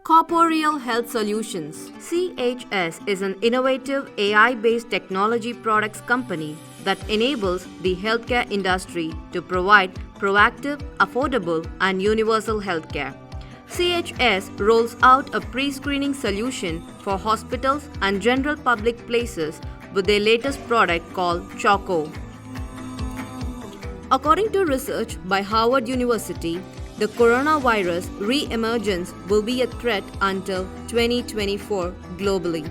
Corporeal Health Solutions (CHS) is an innovative AI-based technology products company that enables the healthcare industry to provide proactive, affordable, and universal healthcare. CHS rolls out a pre-screening solution for hospitals and general public places with their latest product called Choco. According to research by Harvard University, the coronavirus re-emergence will be a threat until 2024 globally.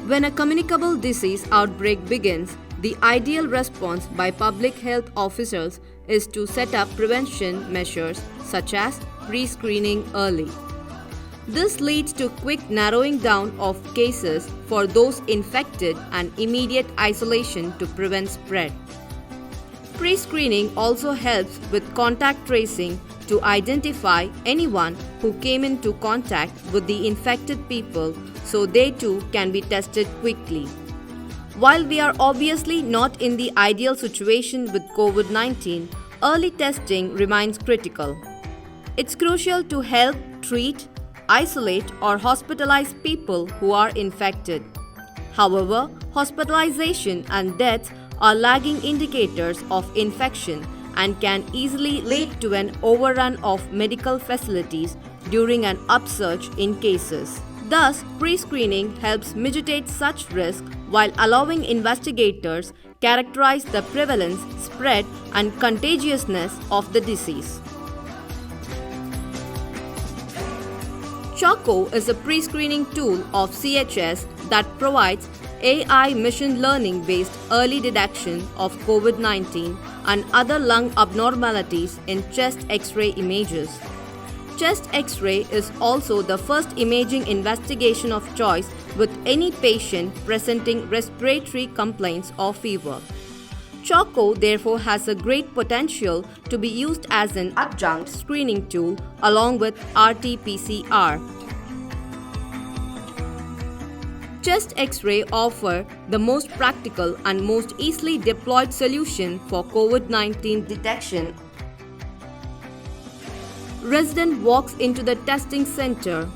When a communicable disease outbreak begins, the ideal response by public health officials is to set up prevention measures such as pre-screening early. This leads to quick narrowing down of cases for those infected and immediate isolation to prevent spread. Pre-screening also helps with contact tracing to identify anyone who came into contact with the infected people so they too can be tested quickly. While we are obviously not in the ideal situation with COVID-19, early testing remains critical. It's crucial to help treat, isolate, or hospitalize people who are infected. However, hospitalization and deaths are lagging indicators of infection and can easily lead to an overrun of medical facilities during an upsurge in cases. Thus, pre-screening helps mitigate such risk while allowing investigators characterize the prevalence, spread, and contagiousness of the disease. Choco is a pre-screening tool of CHS that provides AI machine learning based early detection of COVID-19 and other lung abnormalities in chest X-ray images. Chest X-ray is also the first imaging investigation of choice with any patient presenting respiratory complaints or fever. Choco therefore has a great potential to be used as an adjunct screening tool along with RT-PCR. Chest X-ray offer the most practical and most easily deployed solution for COVID-19 detection. Resident walks into the testing center.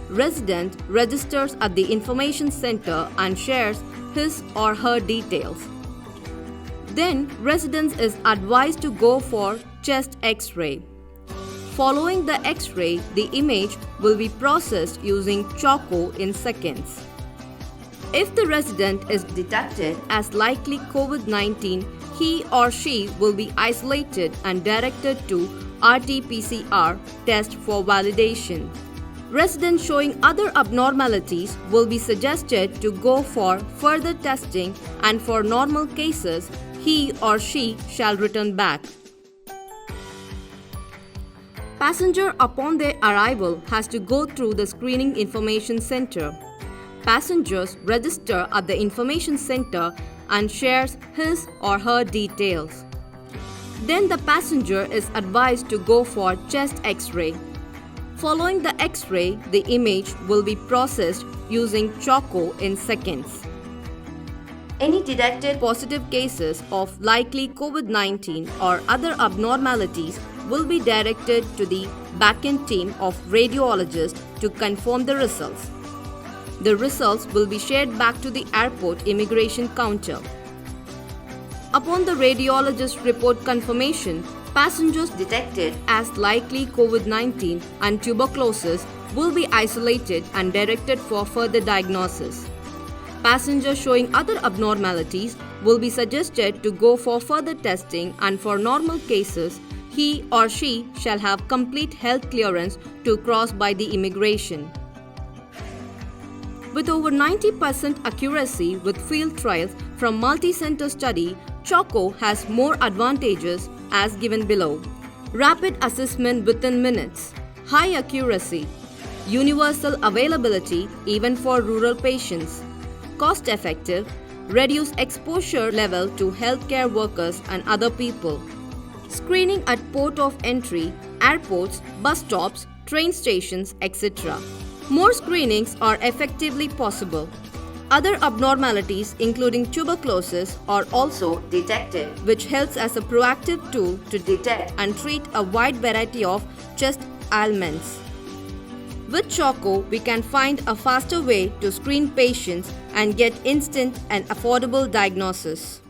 Resident registers at the information center and shares his or her details. Then, resident is advised to go for chest X-ray. Following the X-ray, the image will be processed using Choco in seconds. If the resident is detected as likely COVID-19, he or she will be isolated and directed to RT-PCR test for validation. Residents showing other abnormalities will be suggested to go for further testing, and for normal cases, he or she shall return back. Passenger upon their arrival has to go through the screening information center. Passengers register at the information center and shares his or her details. Then the passenger is advised to go for chest X-ray. Following the X-ray, the image will be processed using Choco in seconds. Any detected positive cases of likely COVID-19 or other abnormalities will be directed to the back-end team of radiologists to confirm the results. The results will be shared back to the airport immigration counter. Upon the radiologist report confirmation, passengers detected as likely COVID-19 and tuberculosis will be isolated and directed for further diagnosis. Passengers showing other abnormalities will be suggested to go for further testing, and for normal cases, he or she shall have complete health clearance to cross by the immigration. With over 90% accuracy with field trials from multi-center study, Choco has more advantages as given below. Rapid assessment within minutes, high accuracy, universal availability even for rural patients, cost-effective, reduce exposure level to healthcare workers and other people, screening at port of entry, airports, bus stops, train stations, etc. More screenings are effectively possible. Other abnormalities, including tuberculosis, are also detected, which helps as a proactive tool to detect and treat a wide variety of chest ailments. With Choco, we can find a faster way to screen patients and get instant and affordable diagnosis.